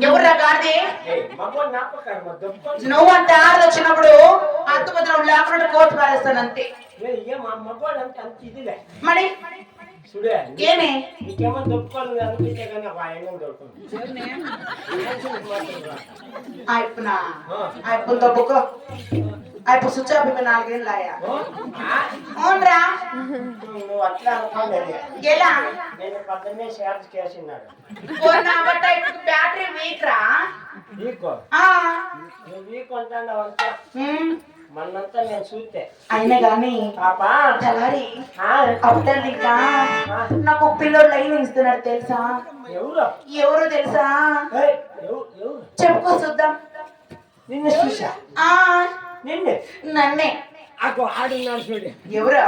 ఎవరా గాడిది నువ్వు అంత ఆడ వచ్చినప్పుడు అర్థభద్రం లేకుండా కోర్టు పారేస్తాను అంతే మరి ఏమే అయిపోయినా అయిపోయిందో బుక్ అయిపో స్విచ్ ఆఫ్ అయిపోయి 4 ఏళ్ళు ఆయా అవునరా నువ్వు అట్లా అనుకోలేదు ఎలా నేను పక్కనే షార్ట్ చేసినాడు బ్యాటరీ వీక్ రా వీక్ వీక్ అంటాను అంతా మనంతా నేను చూస్తే అయినా గాని పాపా తెల్లారి అప్పుడల్లి ఇంకా నాకు పిల్లోడు లైన్ ఇస్తున్నాడు తెలుసా ఎవరు తెలుసా చెప్పుకో చూద్దాం నిన్ను చూసా నిన్నే నన్నే ఆడున్నాడు చూడు ఎవరా